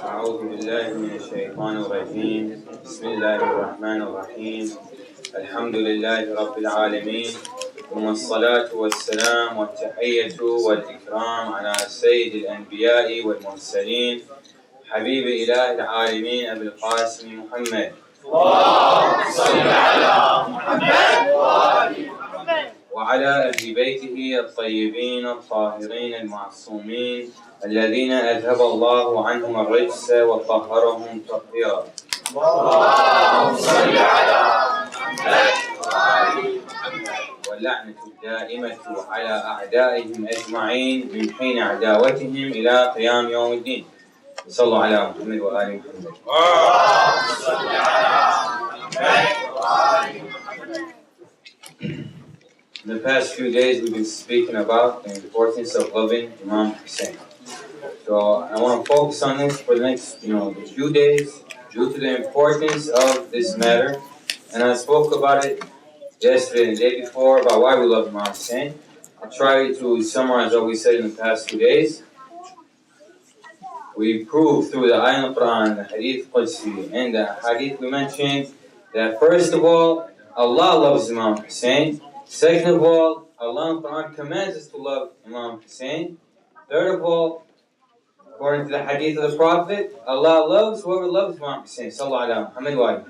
أعوذ بالله من الشيطان الرجيم. بسم الله الرحمن الرحيم. الحمد لله رب العالمين، ثم الصلاة والسلام والتحية والإكرام على سيد الأنبياء والمرسلين حبيب إله العالمين أبي القاسم محمد. اللهم صل على محمد وآل محمد وعلى أهل بيته الطيبين الطاهرين المعصومين الذين أذهب الله عنهم الرجس وطهرهم تطهيرا. اللهم صل على محمد وآل محمد واللعنة الدائمة على أعدائهم أجمعين من حين عداوتهم إلى قيام يوم الدين. صلوا على محمد وآل محمد. اللهم صل على محمد وآل محمد. In the past few days, we've been speaking about the importance of loving Imam Hussein. So I want to focus on this for the next, few days, due to the importance of this matter. And I spoke about it yesterday and the day before about why we love Imam Hussein. I'll try to summarize what we said in the past 2 days. We proved through the Ayah al-Quran, the Hadith Qudsi, and the Hadith we mentioned that first of all, Allah loves Imam Hussein. Second of all, Allah in the Quran commands us to love Imam Hussein. Third of all, according to the Hadith of the Prophet, Allah loves whoever loves Imam Hussein. Sallallahu ala Muhammad wa ala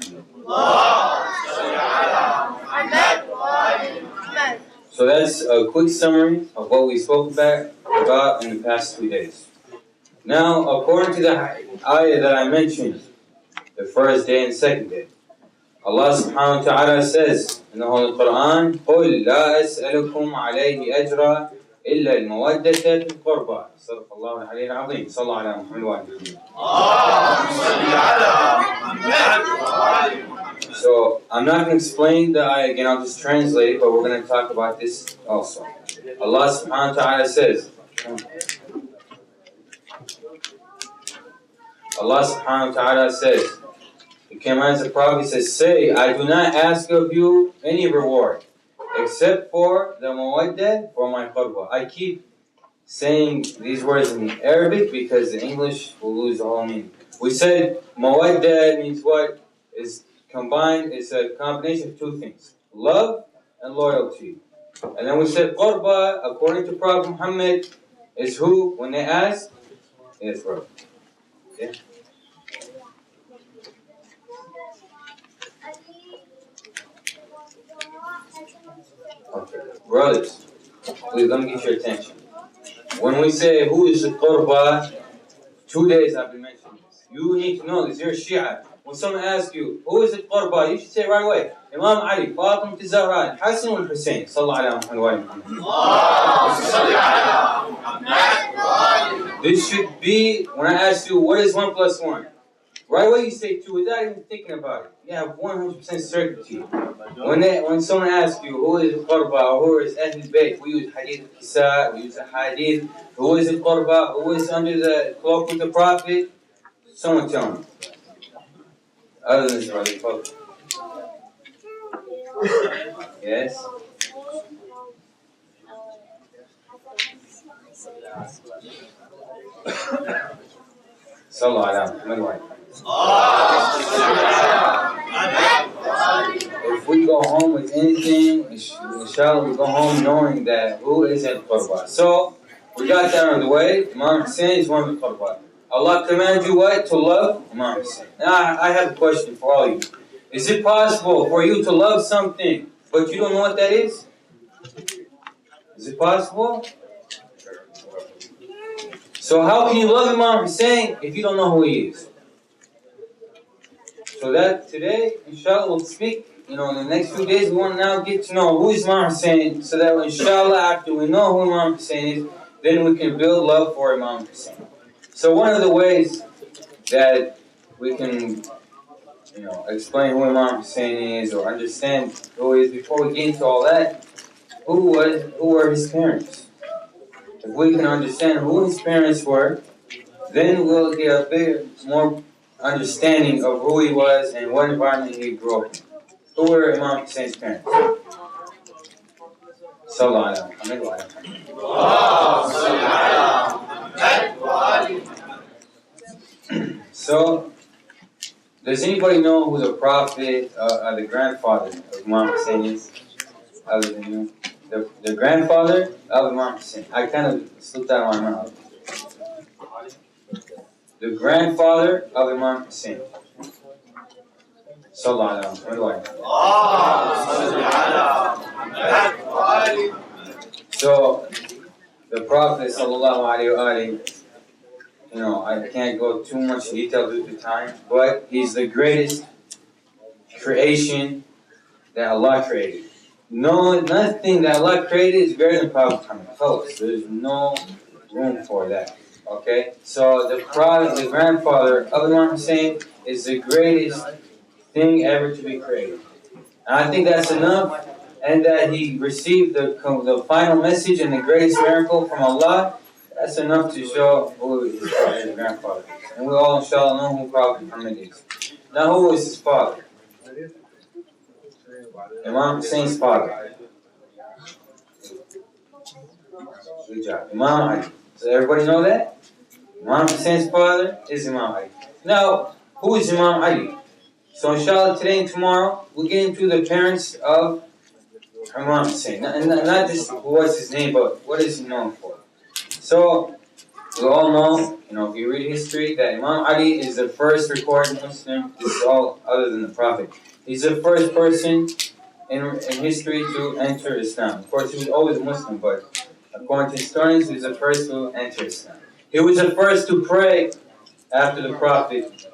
Muhammad. So that's a quick summary of what we spoke about in the past 2 days. Now, according to the ayah that I mentioned, the first day and second day, Allah subhanahu wa ta'ala says in the Holy Quran, قُلْ لَا أَسْأَلُكُمْ عَلَيْهِ أَجْرًا إِلَّا الْمَوَدَّةَ فِي الْقُرْبَى. صدق الله العلي العظيم. صلى الله على محمد وعلى محمد. So I'm not going to explain the ayah again, I'll just translate it, but we're going to talk about this also. Allah subhanahu wa ta'ala says, Allah subhanahu wa ta'ala says, He commands the Prophet, he says, say, I do not ask of you any reward, except for the mawaddah, for my qurba. I keep saying these words in Arabic because the English will lose the whole meaning. We said mawaddah means what? Is combined, it's a combination of two things, love and loyalty. And then we said qurba, according to Prophet Muhammad, is who, when they ask, is brother. Yeah. Okay. Brothers, please let me get your attention. When we say who is the qurba, 2 days I've been mentioning this. You need to know this. You're a Shia. When someone asks you, who is the qurba, you should say right away, Imam Ali, Fatima Zahra, Hassan or Hussein. Sallallahu alayhi wa sallam. This should be, when I ask you, what is 1 plus 1? Right away you say 2 without even thinking about it. You have 100% certainty. When someone asks you who is Qurba or who is Ahl Bayt, we use Hadith Kisa, we use a Hadith, who is Qurba, who is under the cloak of the Prophet, someone tell me. Other than this, brother, yes? Sallallahu alayhi wa sallam. If we go home with anything, inshallah, we go home knowing that who is in Qurba. So, we got that on the way. Imam Hussein is one of the Qurba. Allah commands you what? To love Imam Hussein. Now, I have a question for all of you. Is it possible for you to love something, but you don't know what that is? Is it possible? So how can you love Imam Hussein if you don't know who he is? So that today, inshallah, we'll speak, in the next few days, we want to now get to know who is Imam Hussein, so that inshallah, after we know who Imam Hussein is, then we can build love for Imam Hussein. So one of the ways that we can, explain who Imam Hussein is or understand who he is, before we get into all that, who were his parents? If we can understand who his parents were, then we'll get a bit more understanding of who he was and what environment he grew up in. Who were Imam Hussein's parents? Sallallahu alayhi wa sallam. So, does anybody know who the prophet, the grandfather of Imam Hussein is? Other than you? The grandfather of Imam Hussein. I kind of slipped out of my mouth. The grandfather of Imam Hussein. Sallallahu Alaihi Wasallam. So, the Prophet Sallallahu Alaihi Wasallam, I can't go too much detail due to time, but he's the greatest creation that Allah created. No, nothing that Allah created is greater than Prophet Muhammad. There's no room for that. Okay? So the Prophet, the grandfather of Imam Hussein, is the greatest thing ever to be created. And I think that's enough, and that he received the final message and the greatest miracle from Allah. That's enough to show who his grandfather is. And we all, inshallah, know who Prophet Muhammad is. Now, who is his father? Imam Hussein's father. Good job. Imam Ali. So everybody know that? Imam Hussein's father is Imam Ali. Now, who is Imam Ali? So inshallah, today and tomorrow, we'll get into the parents of Imam Hussein. Not just what's his name, but what is he known for. So, we all know, if you read history, that Imam Ali is the first recorded Muslim. This is all other than the Prophet. He's the first person in history to enter Islam. Of course, he was always Muslim, but according to historians, he was the first to enter Islam. He was the first to pray after the Prophet.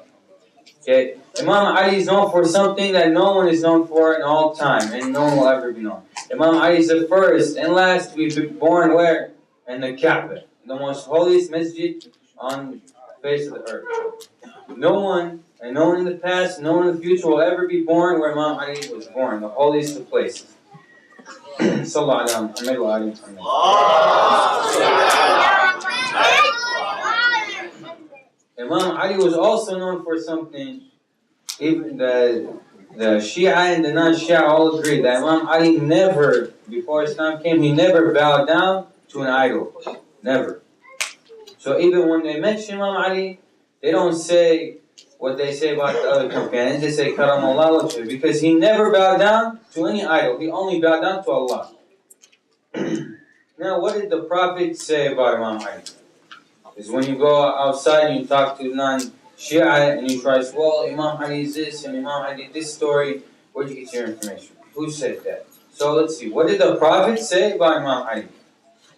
Okay, Imam Ali is known for something that no one is known for in all time, and no one will ever be known. Imam Ali is the first and last to be born where? In the Kaaba, the most holiest masjid on the face of the earth. No one in the past, no one in the future will ever be born where Imam Ali was born, the holiest of places. Sallallahu Alaihi Wasallam. Imam Ali was also known for something. Even the Shia and the non-Shia all agree that Imam Ali never, before Islam came, he never bowed down to an idol. Never. So even when they mention Imam Ali, they don't say what they say about the other companions. They say Karamallah wajhah, because he never bowed down to any idol. He only bowed down to Allah. Now, what did the Prophet say about Imam Ali? Is when you go outside and you talk to non-Shia and you try to say, well, Imam Ali is this and Imam Ali did this story. Where'd you get your information? Who said that? So let's see. What did the Prophet say about Imam Ali?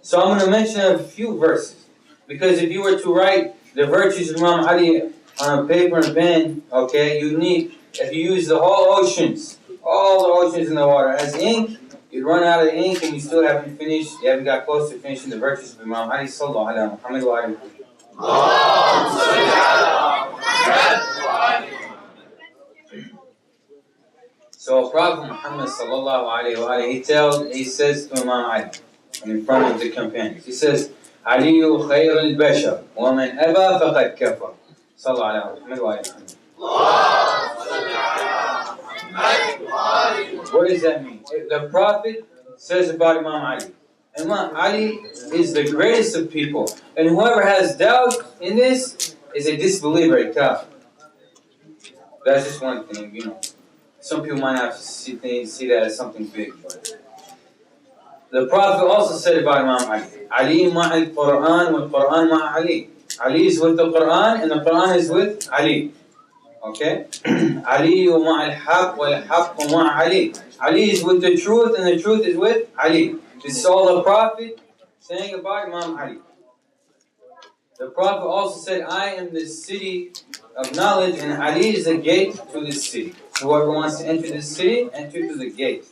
So I'm going to mention a few verses. Because if you were to write the virtues of Imam Ali on a paper and pen, okay, if you use the whole oceans, all the oceans in the water as ink, you'd run out of ink and you still haven't finished, you haven't got close to finishing the virtues of Imam Ali sallallahu alaihi Muhammad wa alihi. So Prophet Muhammad sallallahu alaihi wa alihi, he says to Imam Ali, in front of the companions, he says, Aliyu khayr al-bashar, wa man aba faqad kafar. Sallallahu alaihi wa alihi. What does that mean? The Prophet says about Imam Ali, Imam Ali is the greatest of people, and whoever has doubt in this is a disbeliever, a kafir. That's just one thing, Some people might not see that as something big. The Prophet also said about Imam Ali, Ali ma'al Quran wal Quran ma'a Ali. Ali is with the Quran and the Quran is with Ali. Okay? Ali ma'al haq wal haq ma'a Ali. Ali is with the truth and the truth is with Ali. This is all the Prophet saying about Imam Ali. The Prophet also said, I am the city of knowledge and Ali is the gate to this city. So whoever wants to enter this city, enter through the gate.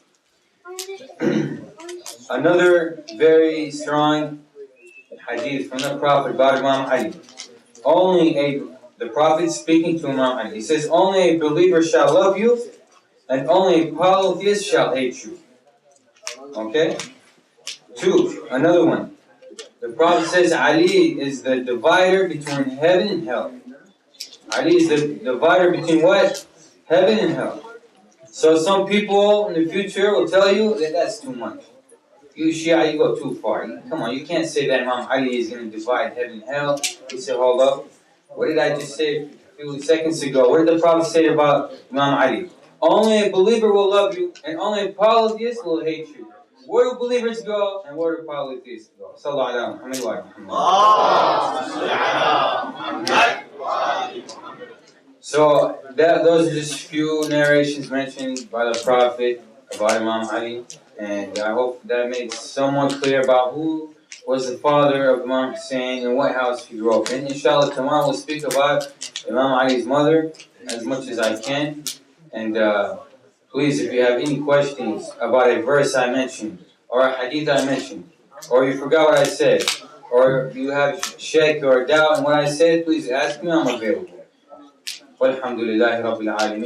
Another very strong hadith from the Prophet about Imam Ali. The Prophet speaking to Imam Ali. He says, only a believer shall love you and only a polytheist shall hate you. Okay? 2, another one. The Prophet says Ali is the divider between heaven and hell. Ali is the divider between what? Heaven and hell. So some people in the future will tell you that that's too much. You Shia, you go too far. Come on, you can't say that Imam Ali is going to divide heaven and hell. He said, hold up. What did I just say? few seconds ago. What did the Prophet say about Imam Ali? Only a believer will love you, and only a polytheist will hate you. Where do believers go, and where do polytheists go? Sallallahu alaihi wasallam. So those are just few narrations mentioned by the Prophet about Imam Ali, and I hope that makes somewhat clear about who was the father of Imam Hussein and what house he grew up in. Inshallah, tomorrow we'll speak about Imam Ali's mother as much as I can. And please, if you have any questions about a verse I mentioned, or a hadith I mentioned, or you forgot what I said, or you have shak or doubt in what I said, please ask me. I'm available. والحمد لله رب العالمين.